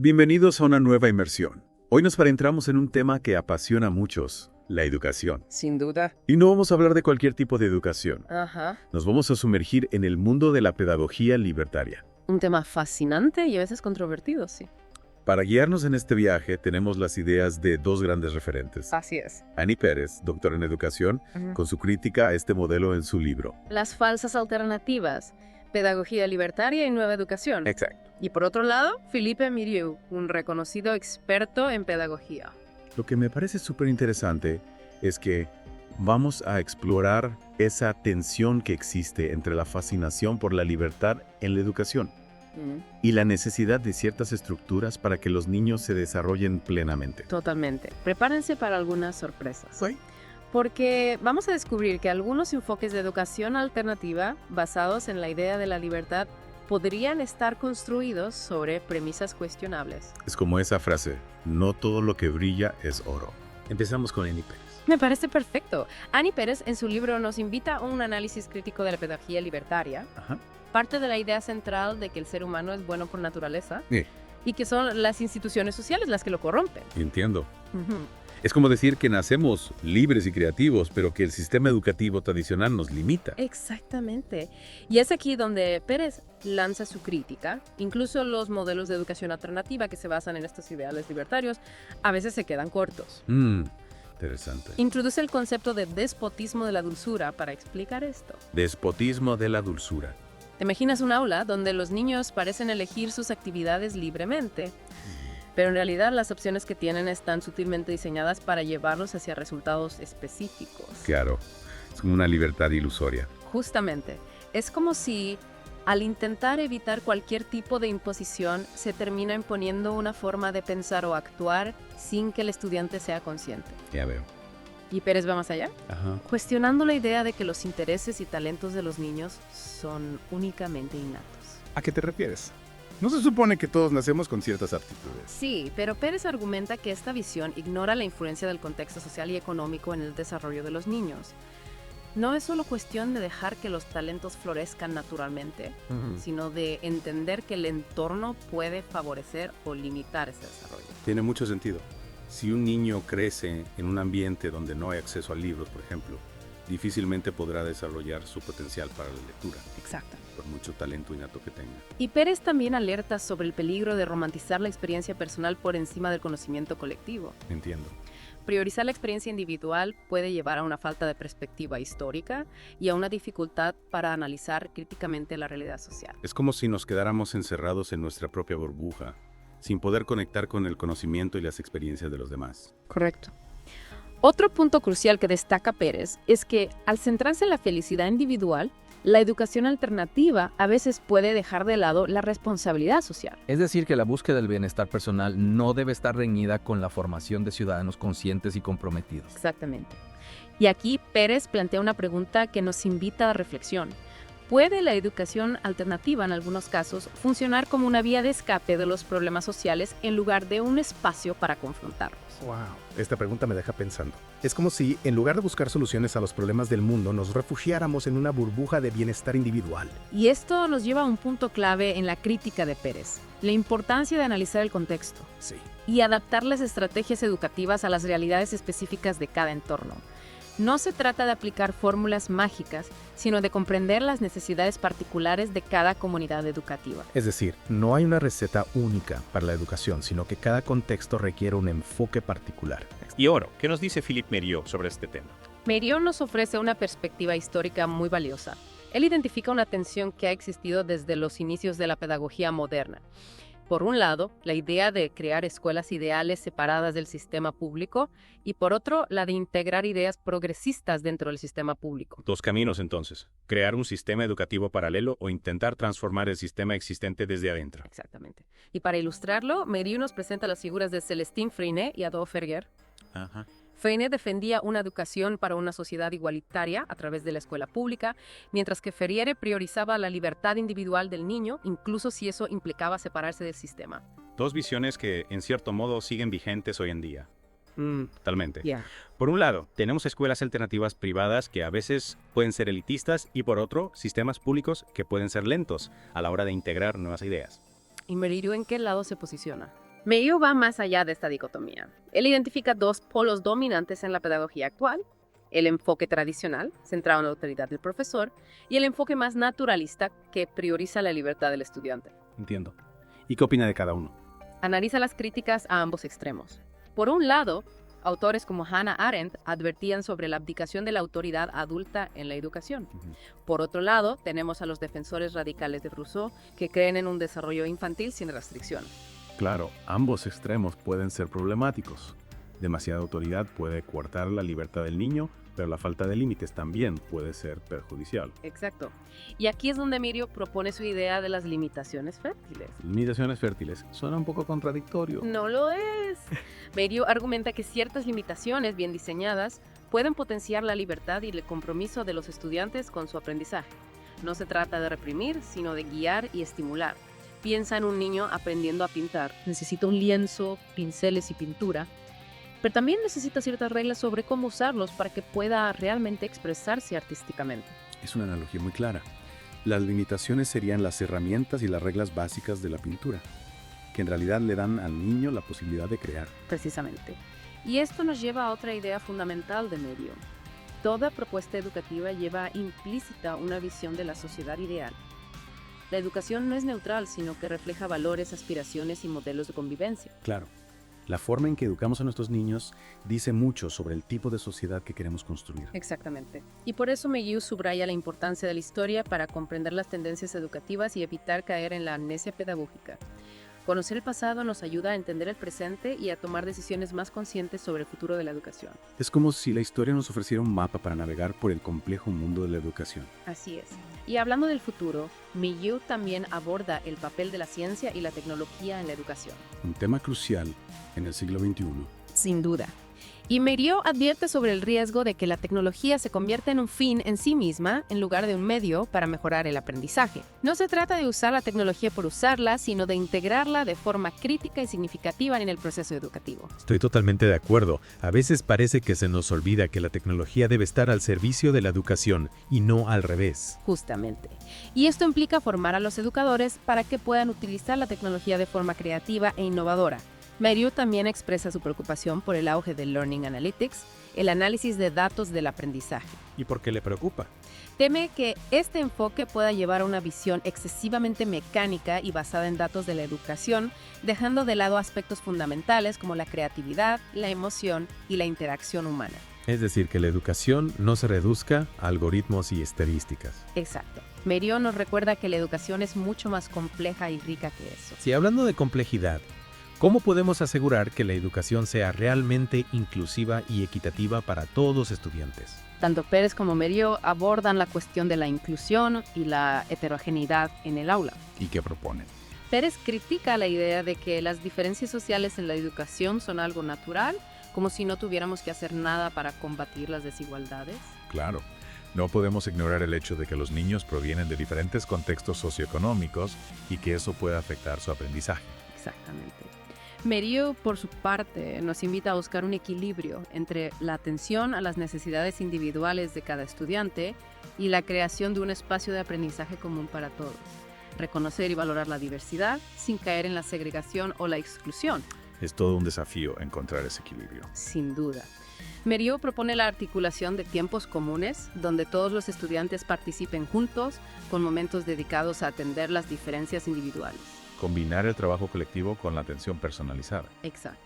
Bienvenidos a una nueva inmersión. Hoy nos adentramos en un tema que apasiona a muchos, la educación. Sin duda. Y no vamos a hablar de cualquier tipo de educación. Ajá. Nos vamos a sumergir en el mundo de la pedagogía libertaria. Un tema fascinante y a veces controvertido, sí. Para guiarnos en este viaje tenemos las ideas de dos grandes referentes. Así es. Annie Pérez, doctora en educación, con su crítica a este modelo en su libro. Las falsas alternativas, pedagogía libertaria y nueva educación. Exacto. Y por otro lado, Philippe Mérieux, un reconocido experto en pedagogía. Lo que me parece súper interesante es que vamos a explorar esa tensión que existe entre la fascinación por la libertad en la educación y la necesidad de ciertas estructuras para que los niños se desarrollen plenamente. Totalmente. Prepárense para algunas sorpresas. ¿Sí? Porque vamos a descubrir que algunos enfoques de educación alternativa basados en la idea de la libertad podrían estar construidos sobre premisas cuestionables. Es como esa frase, no todo lo que brilla es oro. Empezamos con Annie Pérez. Me parece perfecto. Annie Pérez en su libro nos invita a un análisis crítico de la pedagogía libertaria. Ajá. Parte de la idea central de que el ser humano es bueno por naturaleza Sí. y que son las instituciones sociales las que lo corrompen. Entiendo. Ujú. Es como decir que nacemos libres y creativos, pero que el sistema educativo tradicional nos limita. Exactamente. Y es aquí donde Pérez lanza su crítica. Incluso los modelos de educación alternativa que se basan en estos ideales libertarios a veces se quedan cortos. Interesante. Introduce el concepto de despotismo de la dulzura para explicar esto. Despotismo de la dulzura. ¿Te imaginas un aula donde los niños parecen elegir sus actividades libremente? Pero en realidad las opciones que tienen están sutilmente diseñadas para llevarlos hacia resultados específicos. Claro, es como una libertad ilusoria. Justamente, es como si al intentar evitar cualquier tipo de imposición se termina imponiendo una forma de pensar o actuar sin que el estudiante sea consciente. Ya veo. ¿Y Pérez va más allá? Ajá. Cuestionando la idea de que los intereses y talentos de los niños son únicamente innatos. ¿A qué te refieres? ¿No se supone que todos nacemos con ciertas aptitudes? Sí, pero Pérez argumenta que esta visión ignora la influencia del contexto social y económico en el desarrollo de los niños. No es solo cuestión de dejar que los talentos florezcan naturalmente, sino de entender que el entorno puede favorecer o limitar ese desarrollo. Tiene mucho sentido. Si un niño crece en un ambiente donde no hay acceso a libros, por ejemplo, difícilmente podrá desarrollar su potencial para la lectura, Exacto. por mucho talento innato que tenga. Y Pérez también alerta sobre el peligro de romantizar la experiencia personal por encima del conocimiento colectivo. Entiendo. Priorizar la experiencia individual puede llevar a una falta de perspectiva histórica y a una dificultad para analizar críticamente la realidad social. Es como si nos quedáramos encerrados en nuestra propia burbuja, sin poder conectar con el conocimiento y las experiencias de los demás. Correcto. Otro punto crucial que destaca Pérez es que, al centrarse en la felicidad individual, la educación alternativa a veces puede dejar de lado la responsabilidad social. Es decir, que la búsqueda del bienestar personal no debe estar reñida con la formación de ciudadanos conscientes y comprometidos. Exactamente. Y aquí Pérez plantea una pregunta que nos invita a reflexión. ¿Puede la educación alternativa, en algunos casos, funcionar como una vía de escape de los problemas sociales en lugar de un espacio para confrontarlos? Wow, esta pregunta me deja pensando. Es como si, en lugar de buscar soluciones a los problemas del mundo, nos refugiáramos en una burbuja de bienestar individual. Y esto nos lleva a un punto clave en la crítica de Pérez, la importancia de analizar el contexto Sí. y adaptar las estrategias educativas a las realidades específicas de cada entorno. No se trata de aplicar fórmulas mágicas, sino de comprender las necesidades particulares de cada comunidad educativa. Es decir, no hay una receta única para la educación, sino que cada contexto requiere un enfoque particular. Y Oro, ¿qué nos dice Philippe Mérieux sobre este tema? Mérieux nos ofrece una perspectiva histórica muy valiosa. Él identifica una tensión que ha existido desde los inicios de la pedagogía moderna. Por un lado, la idea de crear escuelas ideales separadas del sistema público y por otro, la de integrar ideas progresistas dentro del sistema público. Dos caminos entonces, crear un sistema educativo paralelo o intentar transformar el sistema existente desde adentro. Exactamente. Y para ilustrarlo, Mérieux nos presenta las figuras de Célestin Freinet y Adolphe Ferrier. Ajá. Freinet defendía una educación para una sociedad igualitaria a través de la escuela pública, mientras que Ferrier priorizaba la libertad individual del niño, incluso si eso implicaba separarse del sistema. Dos visiones que, en cierto modo, siguen vigentes hoy en día. Totalmente. Ya. Por un lado, tenemos escuelas alternativas privadas que a veces pueden ser elitistas y por otro, sistemas públicos que pueden ser lentos a la hora de integrar nuevas ideas. ¿Y Mérieux en qué lado se posiciona? Meio va más allá de esta dicotomía. Él identifica dos polos dominantes en la pedagogía actual: el enfoque tradicional, centrado en la autoridad del profesor, y el enfoque más naturalista, que prioriza la libertad del estudiante. Entiendo. ¿Y qué opina de cada uno? Analiza las críticas a ambos extremos. Por un lado, autores como Hannah Arendt advertían sobre la abdicación de la autoridad adulta en la educación. Por otro lado, tenemos a los defensores radicales de Rousseau, que creen en un desarrollo infantil sin restricción. Claro, ambos extremos pueden ser problemáticos. Demasiada autoridad puede coartar la libertad del niño, pero la falta de límites también puede ser perjudicial. Exacto. Y aquí es donde Merio propone su idea de las limitaciones fértiles. Limitaciones fértiles suena un poco contradictorio. No lo es. Merio argumenta que ciertas limitaciones bien diseñadas pueden potenciar la libertad y el compromiso de los estudiantes con su aprendizaje. No se trata de reprimir, sino de guiar y estimular. Piensa en un niño aprendiendo a pintar. Necesita un lienzo, pinceles y pintura, pero también necesita ciertas reglas sobre cómo usarlos para que pueda realmente expresarse artísticamente. Es una analogía muy clara. Las limitaciones serían las herramientas y las reglas básicas de la pintura, que en realidad le dan al niño la posibilidad de crear. Precisamente. Y esto nos lleva a otra idea fundamental de Merio. Toda propuesta educativa lleva implícita una visión de la sociedad ideal. La educación no es neutral, sino que refleja valores, aspiraciones y modelos de convivencia. Claro. La forma en que educamos a nuestros niños dice mucho sobre el tipo de sociedad que queremos construir. Exactamente. Y por eso Megill subraya la importancia de la historia para comprender las tendencias educativas y evitar caer en la amnesia pedagógica. Conocer el pasado nos ayuda a entender el presente y a tomar decisiones más conscientes sobre el futuro de la educación. Es como si la historia nos ofreciera un mapa para navegar por el complejo mundo de la educación. Así es. Y hablando del futuro, Megill también aborda el papel de la ciencia y la tecnología en la educación. Un tema crucial en el siglo XXI. Sin duda. Y Merio advierte sobre el riesgo de que la tecnología se convierta en un fin en sí misma en lugar de un medio para mejorar el aprendizaje. No se trata de usar la tecnología por usarla, sino de integrarla de forma crítica y significativa en el proceso educativo. Estoy totalmente de acuerdo. A veces parece que se nos olvida que la tecnología debe estar al servicio de la educación y no al revés. Justamente. Y esto implica formar a los educadores para que puedan utilizar la tecnología de forma creativa e innovadora. Merio también expresa su preocupación por el auge del Learning Analytics, el análisis de datos del aprendizaje. ¿Y por qué le preocupa? Teme que este enfoque pueda llevar a una visión excesivamente mecánica y basada en datos de la educación, dejando de lado aspectos fundamentales como la creatividad, la emoción y la interacción humana. Es decir, que la educación no se reduzca a algoritmos y estadísticas. Exacto. Merio nos recuerda que la educación es mucho más compleja y rica que eso. Si hablando de complejidad, ¿cómo podemos asegurar que la educación sea realmente inclusiva y equitativa para todos los estudiantes? Tanto Pérez como Merio abordan la cuestión de la inclusión y la heterogeneidad en el aula. ¿Y qué proponen? Pérez critica la idea de que las diferencias sociales en la educación son algo natural, como si no tuviéramos que hacer nada para combatir las desigualdades. Claro. No podemos ignorar el hecho de que los niños provienen de diferentes contextos socioeconómicos y que eso puede afectar su aprendizaje. Exactamente. Merio, por su parte, nos invita a buscar un equilibrio entre la atención a las necesidades individuales de cada estudiante y la creación de un espacio de aprendizaje común para todos. Reconocer y valorar la diversidad sin caer en la segregación o la exclusión. Es todo un desafío encontrar ese equilibrio. Sin duda. Merio propone la articulación de tiempos comunes, donde todos los estudiantes participen juntos, con momentos dedicados a atender las diferencias individuales. Combinar el trabajo colectivo con la atención personalizada. Exacto.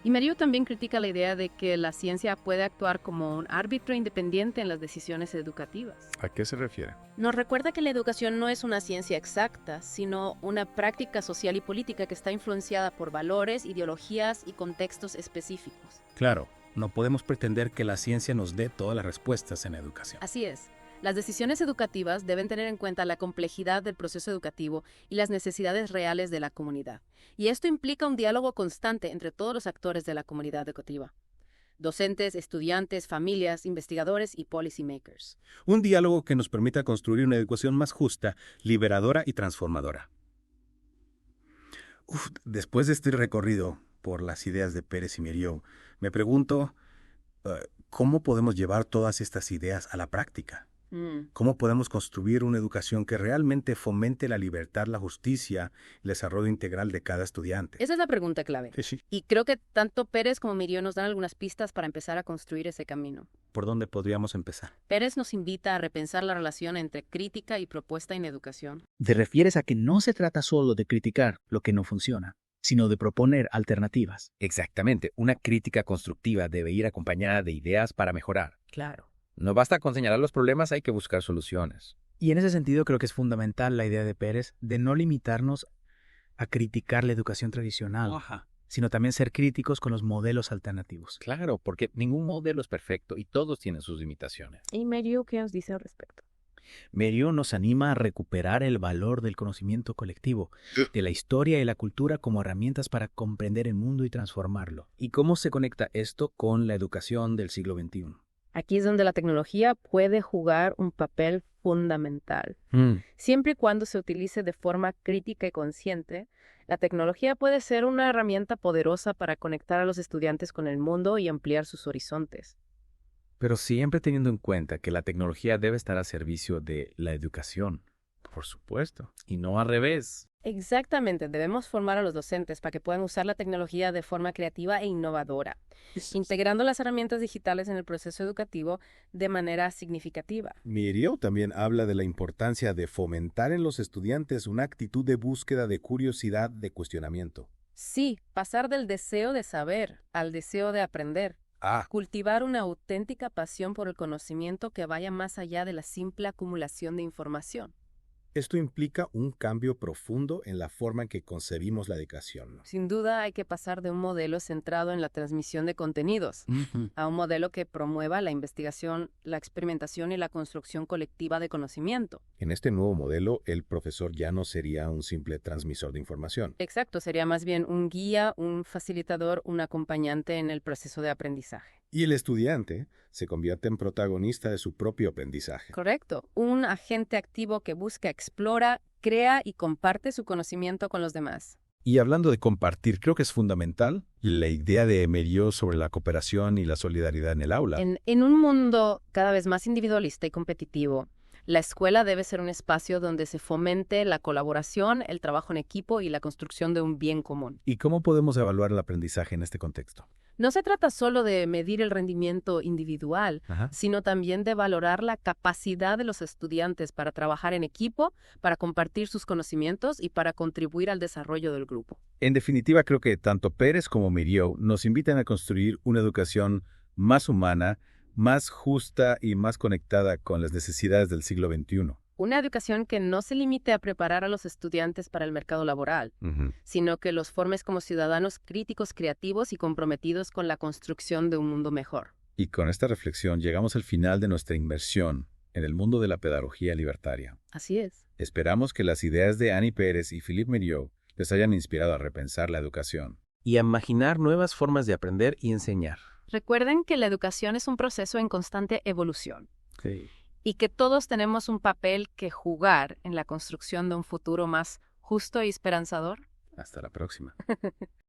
Y Merio también critica la idea de que la ciencia puede actuar como un árbitro independiente en las decisiones educativas. ¿A qué se refiere? Nos recuerda que la educación no es una ciencia exacta, sino una práctica social y política que está influenciada por valores, ideologías y contextos específicos. Claro, no podemos pretender que la ciencia nos dé todas las respuestas en la educación. Así es. Las decisiones educativas deben tener en cuenta la complejidad del proceso educativo y las necesidades reales de la comunidad. Y esto implica un diálogo constante entre todos los actores de la comunidad educativa: docentes, estudiantes, familias, investigadores y policymakers. Un diálogo que nos permita construir una educación más justa, liberadora y transformadora. Después de este recorrido por las ideas de Pérez y Merio, me pregunto, ¿cómo podemos llevar todas estas ideas a la práctica? ¿Cómo podemos construir una educación que realmente fomente la libertad, la justicia, el desarrollo integral de cada estudiante? Esa es la pregunta clave. Sí. Y creo que tanto Pérez como Mirió nos dan algunas pistas para empezar a construir ese camino. ¿Por dónde podríamos empezar? Pérez nos invita a repensar la relación entre crítica y propuesta en educación. Te refieres a que no se trata solo de criticar lo que no funciona, sino de proponer alternativas. Exactamente, una crítica constructiva debe ir acompañada de ideas para mejorar. Claro. No basta con señalar los problemas, hay que buscar soluciones. Y en ese sentido creo que es fundamental la idea de Pérez de no limitarnos a criticar la educación tradicional, sino también ser críticos con los modelos alternativos. Claro, porque ningún modelo es perfecto y todos tienen sus limitaciones. ¿Y Mirió qué nos dice al respecto? Mirió nos anima a recuperar el valor del conocimiento colectivo, de la historia y la cultura como herramientas para comprender el mundo y transformarlo. ¿Y cómo se conecta esto con la educación del siglo XXI? Aquí es donde la tecnología puede jugar un papel fundamental. Siempre y cuando se utilice de forma crítica y consciente, la tecnología puede ser una herramienta poderosa para conectar a los estudiantes con el mundo y ampliar sus horizontes. Pero siempre teniendo en cuenta que la tecnología debe estar a servicio de la educación. Por supuesto. Y no al revés. Exactamente, debemos formar a los docentes para que puedan usar la tecnología de forma creativa e innovadora, integrando las herramientas digitales en el proceso educativo de manera significativa. Mirió también habla de la importancia de fomentar en los estudiantes una actitud de búsqueda, de curiosidad, de cuestionamiento. Sí, pasar del deseo de saber al deseo de aprender. Cultivar una auténtica pasión por el conocimiento que vaya más allá de la simple acumulación de información. Esto implica un cambio profundo en la forma en que concebimos la educación. Sin duda hay que pasar de un modelo centrado en la transmisión de contenidos a un modelo que promueva la investigación, la experimentación y la construcción colectiva de conocimiento. En este nuevo modelo, el profesor ya no sería un simple transmisor de información. Exacto, sería más bien un guía, un facilitador, un acompañante en el proceso de aprendizaje. Y el estudiante se convierte en protagonista de su propio aprendizaje. Correcto, un agente activo que busca, explora, crea y comparte su conocimiento con los demás. Y hablando de compartir, creo que es fundamental la idea de Mirió sobre la cooperación y la solidaridad en el aula. En un mundo cada vez más individualista y competitivo, la escuela debe ser un espacio donde se fomente la colaboración, el trabajo en equipo y la construcción de un bien común. ¿Y cómo podemos evaluar el aprendizaje en este contexto? No se trata solo de medir el rendimiento individual, sino también de valorar la capacidad de los estudiantes para trabajar en equipo, para compartir sus conocimientos y para contribuir al desarrollo del grupo. En definitiva, creo que tanto Pérez como Mirió nos invitan a construir una educación más humana, más justa y más conectada con las necesidades del siglo XXI. Una educación que no se limite a preparar a los estudiantes para el mercado laboral, sino que los formes como ciudadanos críticos, creativos y comprometidos con la construcción de un mundo mejor. Y con esta reflexión llegamos al final de nuestra inmersión en el mundo de la pedagogía libertaria. Así es. Esperamos que las ideas de Annie Pérez y Philippe Mirió les hayan inspirado a repensar la educación. Y a imaginar nuevas formas de aprender y enseñar. Recuerden que la educación es un proceso en constante evolución. Sí. Y que todos tenemos un papel que jugar en la construcción de un futuro más justo y esperanzador. Hasta la próxima.